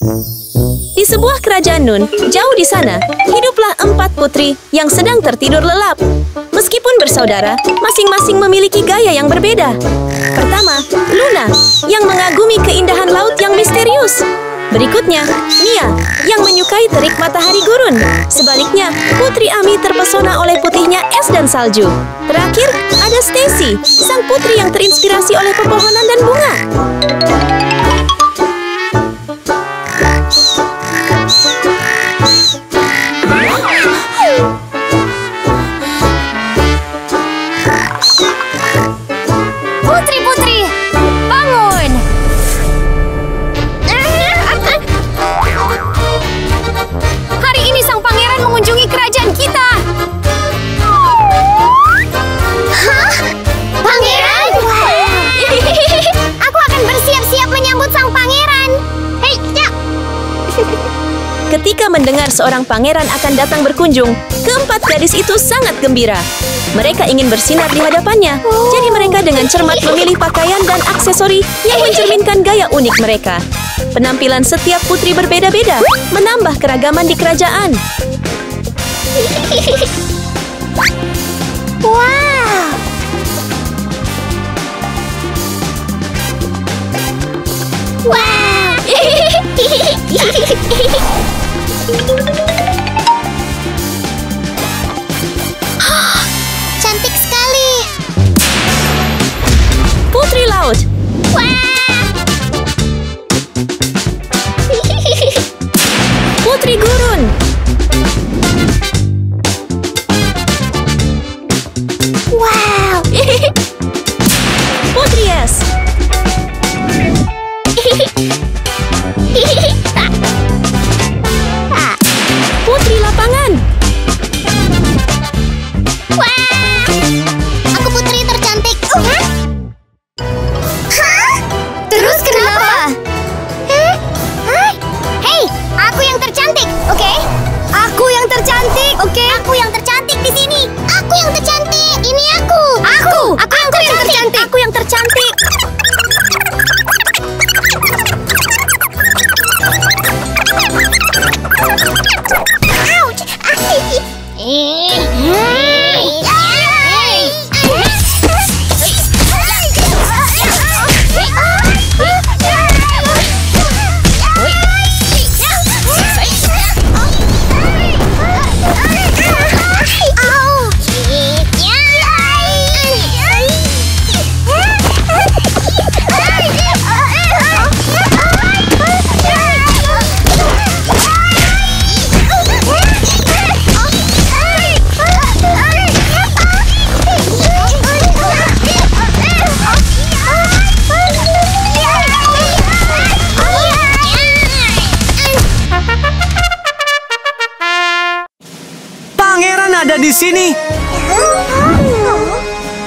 Di sebuah kerajaan Nun, jauh di sana, hiduplah 4 putri yang sedang tertidur lelap. Meskipun bersaudara, masing-masing memiliki gaya yang berbeda. Pertama, Luna, yang mengagumi keindahan laut yang misterius. Berikutnya, Mia, yang menyukai terik matahari gurun. Sebaliknya, Putri Ami terpesona oleh putihnya es dan salju. Terakhir, ada Stacy, sang putri yang terinspirasi oleh pepohonan dan bunga. Putri-putri, bangun! Hari ini sang pangeran mengunjungi kerajaan kita. Hah? Pangeran? Aku akan bersiap-siap menyambut sang pangeran. Hei, ya. Ketika mendengar seorang pangeran akan datang berkunjung, keempat gadis itu sangat gembira. Mereka ingin bersinar di hadapannya, jadi mereka dengan cermat memilih pakaian dan aksesori yang mencerminkan gaya unik mereka. Penampilan setiap putri berbeda-beda, menambah keragaman di kerajaan. Wow. Wow. Cantik sekali. Putri Laut, Putri Gurun, Wow. Putri Es, Putri Lapangan, Aku putri tercantik. Hah? Terus kenapa? Hei, aku yang tercantik, oke? Aku yang tercantik, oke? Aku yang tercantik di sini. Aku yang tercantik. Ini aku. Aku yang tercantik. Aku yang tercantik. Ouch! Ada di sini.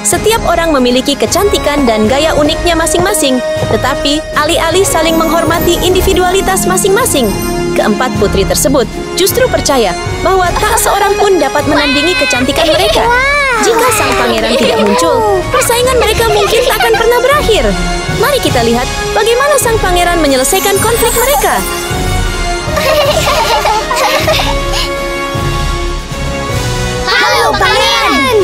Setiap orang memiliki kecantikan dan gaya uniknya masing-masing, tetapi alih-alih saling menghormati individualitas masing-masing, keempat putri tersebut justru percaya bahwa tak seorang pun dapat menandingi kecantikan mereka. Jika sang pangeran tidak muncul, persaingan mereka mungkin tak akan pernah berakhir. Mari kita lihat bagaimana sang pangeran menyelesaikan konflik mereka. Halo, pangeran.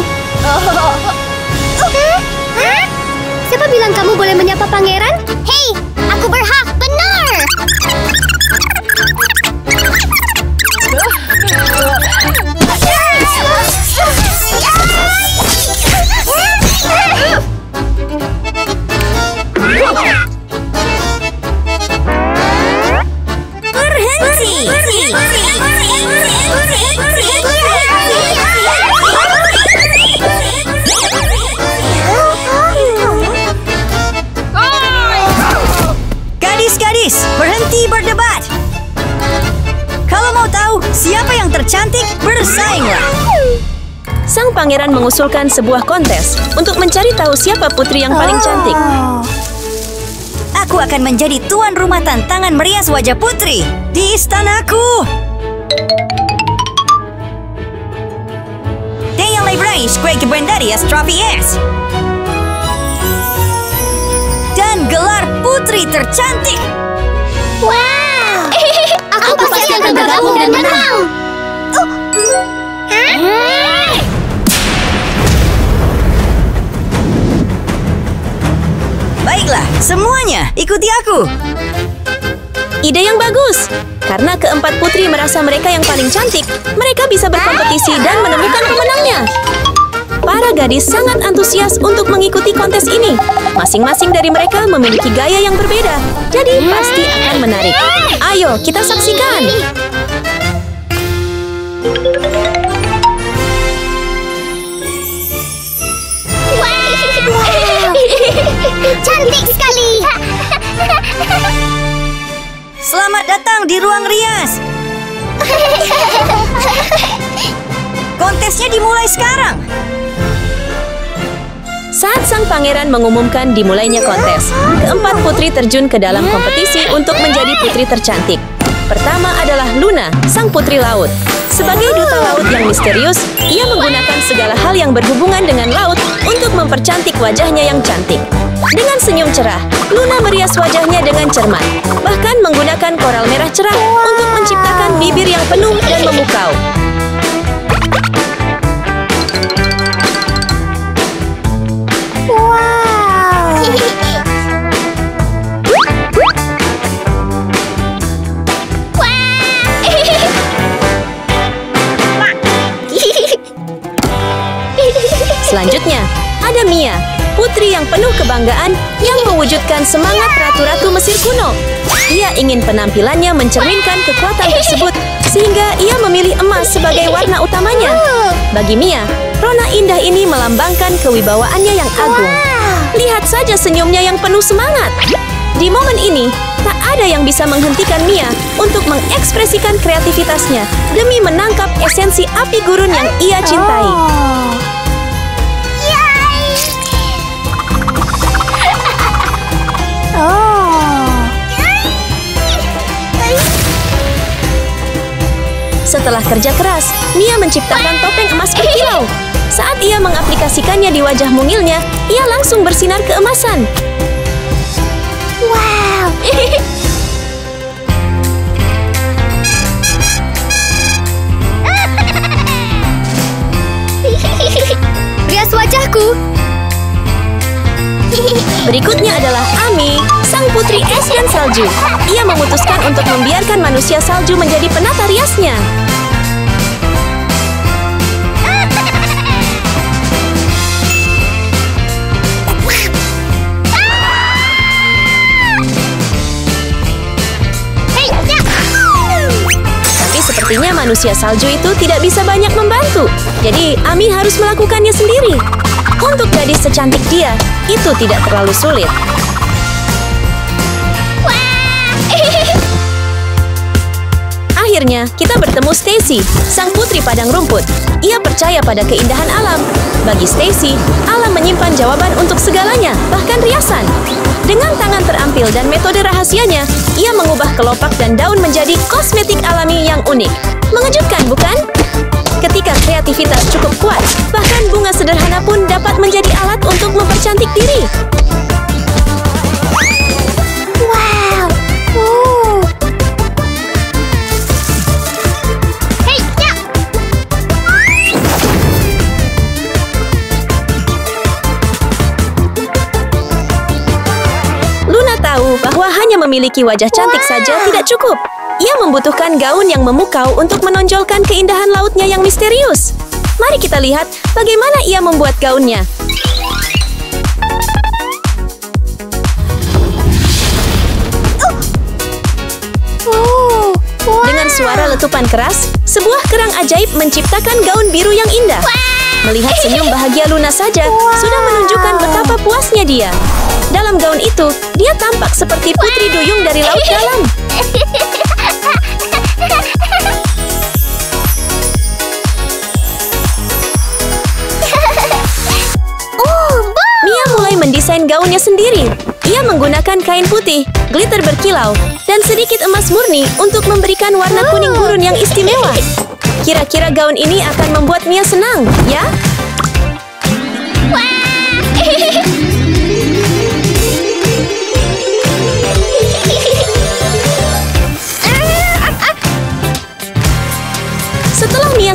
Siapa bilang kamu boleh menyapa pangeran? Hei, aku berhak, benar. Gadis, berhenti berdebat. Kalau mau tahu siapa yang tercantik, bersainglah. Sang pangeran mengusulkan sebuah kontes untuk mencari tahu siapa putri yang paling cantik. Aku akan menjadi tuan rumah tantangan merias wajah putri di istanaku. Dan yang meraih kue dari Astrofi S. Dan gelar putri tercantik. Wow. Aku pasti akan bergabung dan menang. Baiklah, semuanya ikuti aku. Ide yang bagus. Karena keempat putri merasa mereka yang paling cantik, mereka bisa berkompetisi dan menemukan pemenangnya. Para gadis sangat antusias untuk mengikuti kontes ini. Masing-masing dari mereka memiliki gaya yang berbeda, jadi pasti akan menarik. Ayo, kita saksikan. Cantik sekali. Selamat datang di ruang rias. Kontesnya dimulai sekarang. Saat sang pangeran mengumumkan dimulainya kontes, keempat putri terjun ke dalam kompetisi untuk menjadi putri tercantik. Pertama adalah Luna, sang putri laut. Sebagai duta laut yang misterius, ia menggunakan segala hal yang berhubungan dengan laut untuk mempercantik wajahnya yang cantik. Dengan senyum cerah, Luna merias wajahnya dengan cermat, bahkan menggunakan koral merah cerah untuk menciptakan bibir yang penuh dan memukau. Selanjutnya, ada Mia, putri yang penuh kebanggaan yang mewujudkan semangat ratu-ratu Mesir kuno. Ia ingin penampilannya mencerminkan kekuatan tersebut, sehingga ia memilih emas sebagai warna utamanya. Bagi Mia, rona indah ini melambangkan kewibawaannya yang agung. Lihat saja senyumnya yang penuh semangat. Di momen ini, tak ada yang bisa menghentikan Mia untuk mengekspresikan kreativitasnya demi menangkap esensi api gurun yang ia cintai. Setelah kerja keras, Mia menciptakan topeng emas berkilau. Saat ia mengaplikasikannya di wajah mungilnya, ia langsung bersinar keemasan. Wow. Rias wajahku. Berikutnya adalah Ami, sang putri es dan salju. Ia memutuskan untuk membiarkan manusia salju menjadi penata riasnya. Tapi sepertinya manusia salju itu tidak bisa banyak membantu. Jadi Ami harus melakukannya sendiri. Untuk gadis secantik dia, itu tidak terlalu sulit. Akhirnya, kita bertemu Stacy, sang putri padang rumput. Ia percaya pada keindahan alam. Bagi Stacy, alam menyimpan jawaban untuk segalanya, bahkan riasan. Dengan tangan terampil dan metode rahasianya, ia mengubah kelopak dan daun menjadi kosmetik alami yang unik. Mengejutkan, bukan? Ketika kreativitas cukup kuat, bahkan bunga sederhana pun dapat menjadi alat untuk mempercantik diri. Wow. Hey, ya. Luna tahu bahwa hanya memiliki wajah cantik saja tidak cukup. Ia membutuhkan gaun yang memukau untuk menonjolkan keindahan lautnya yang misterius. Mari kita lihat bagaimana ia membuat gaunnya. Dengan suara letupan keras, sebuah kerang ajaib menciptakan gaun biru yang indah. Melihat senyum bahagia Luna saja sudah menunjukkan betapa puasnya dia. Dalam gaun itu, dia tampak seperti putri duyung dari laut dalam. Mia mulai mendesain gaunnya sendiri. Ia menggunakan kain putih, glitter berkilau, dan sedikit emas murni untuk memberikan warna kuning gurun yang istimewa. Kira-kira gaun ini akan membuat Mia senang, ya?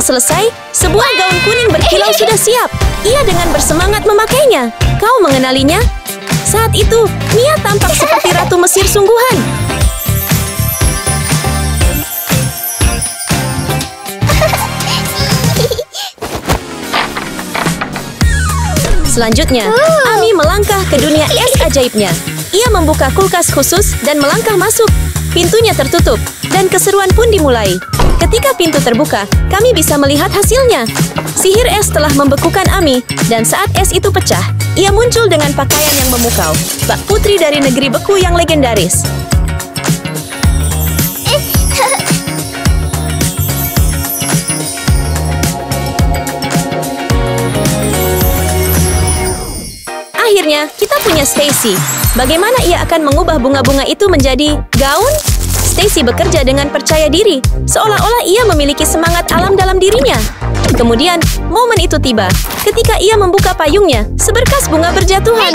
selesai, sebuah gaun kuning berkilau sudah siap. Ia dengan bersemangat memakainya. Kau mengenalinya? Saat itu, Mia tampak seperti Ratu Mesir sungguhan. Selanjutnya, Ami melangkah ke dunia es ajaibnya. Ia membuka kulkas khusus dan melangkah masuk. Pintunya tertutup, dan keseruan pun dimulai. Ketika pintu terbuka, kami bisa melihat hasilnya. Sihir es telah membekukan Ami, dan saat es itu pecah, ia muncul dengan pakaian yang memukau. Bak putri dari negeri beku yang legendaris. Akhirnya, kita punya Stacy. Bagaimana ia akan mengubah bunga-bunga itu menjadi gaun? Stacy bekerja dengan percaya diri, seolah-olah ia memiliki semangat alam dalam dirinya. Kemudian, momen itu tiba. Ketika ia membuka payungnya, seberkas bunga berjatuhan.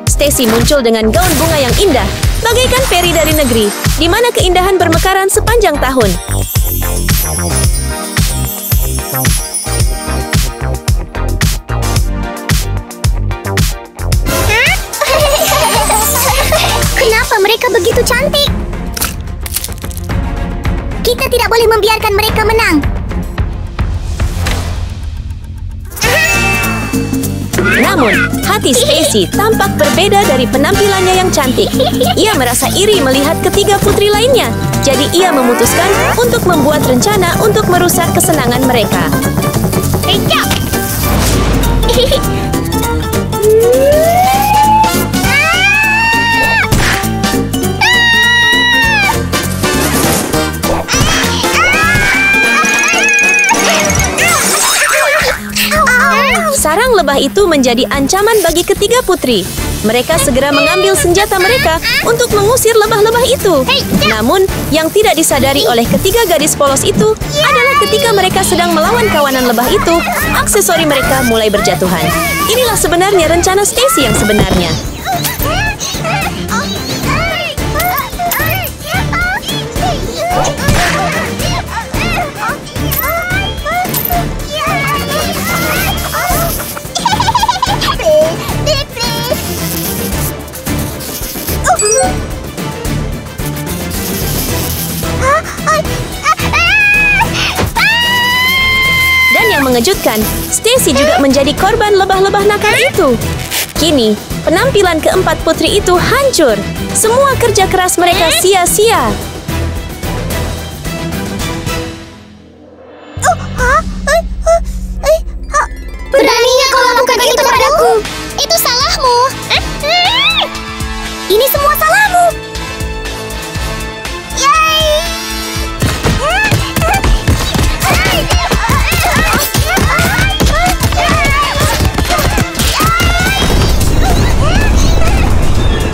Stacy muncul dengan gaun bunga yang indah, bagaikan peri dari negeri, di mana keindahan bermekaran sepanjang tahun. Kenapa mereka begitu cantik? Kita tidak boleh membiarkan mereka menang. Namun, hati Stacy tampak berbeda dari penampilannya yang cantik. Ia merasa iri melihat ketiga putri lainnya. Jadi ia memutuskan untuk membuat rencana untuk merusak kesenangan mereka. Sarang lebah itu menjadi ancaman bagi ketiga putri. Mereka segera mengambil senjata mereka untuk mengusir lebah-lebah itu. Namun, yang tidak disadari oleh ketiga gadis polos itu adalah ketika mereka sedang melawan kawanan lebah itu, aksesori mereka mulai berjatuhan. Inilah sebenarnya rencana Stacy yang sebenarnya. Dan yang mengejutkan, Stacy juga menjadi korban lebah-lebah nakal itu. Kini, penampilan keempat putri itu hancur. Semua kerja keras mereka sia-sia. Beraninya kau lakukan itu padaku. Itu salahmu. Ini semua salahmu.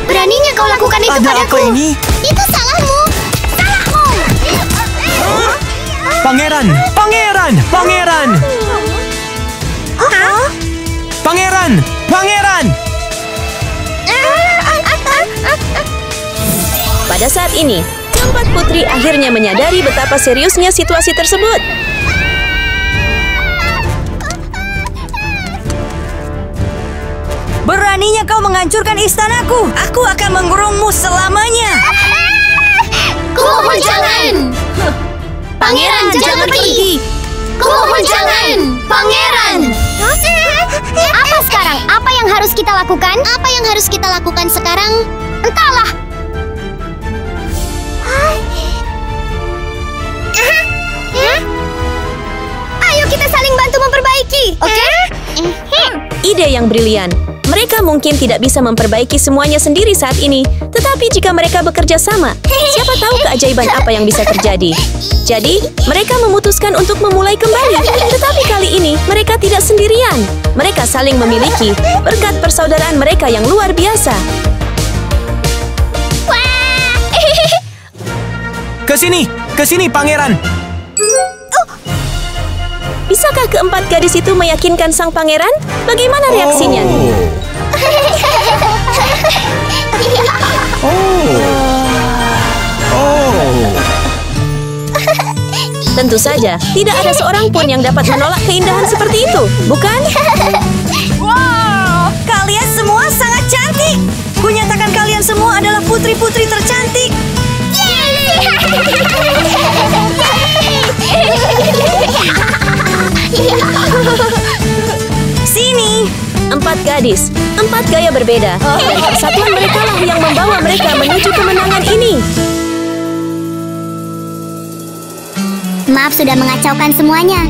Beraninya kau lakukan itu Ada padaku. apa ini? Itu salahmu. Salahmu. Pangeran! Pangeran! Pangeran! Pangeran! Pangeran! Pada saat ini, keempat putri akhirnya menyadari betapa seriusnya situasi tersebut. Beraninya kau menghancurkan istanaku. Aku akan mengurungmu selamanya. Kumohon jangan. Pangeran, jangan pergi. Kumohon jangan. Pangeran. Apa sekarang? Apa yang harus kita lakukan? Apa yang harus kita lakukan sekarang? Entahlah. Ayo kita saling bantu memperbaiki, oke? Ide yang brilian. Mereka mungkin tidak bisa memperbaiki semuanya sendiri saat ini, tetapi jika mereka bekerja sama, siapa tahu keajaiban apa yang bisa terjadi. Jadi, mereka memutuskan untuk memulai kembali. Tetapi kali ini, mereka tidak sendirian. Mereka saling memiliki berkat persaudaraan mereka yang luar biasa. Kesini pangeran. Bisakah keempat gadis itu meyakinkan sang pangeran? Bagaimana reaksinya? Tentu saja, tidak ada seorang pun yang dapat menolak keindahan seperti itu, bukan? Wow, kalian semua sangat cantik. Kunyatakan kalian semua adalah putri-putri tercantik. Sini. 4 gadis, 4 gaya berbeda, dan persatuan mereka lah yang membawa mereka menuju kemenangan ini. Maaf sudah mengacaukan semuanya.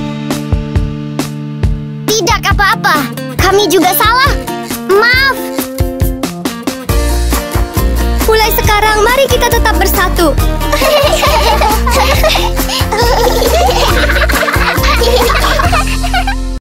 Tidak apa-apa. Kami juga salah. Maaf. Mulai sekarang, mari kita tetap bersatu.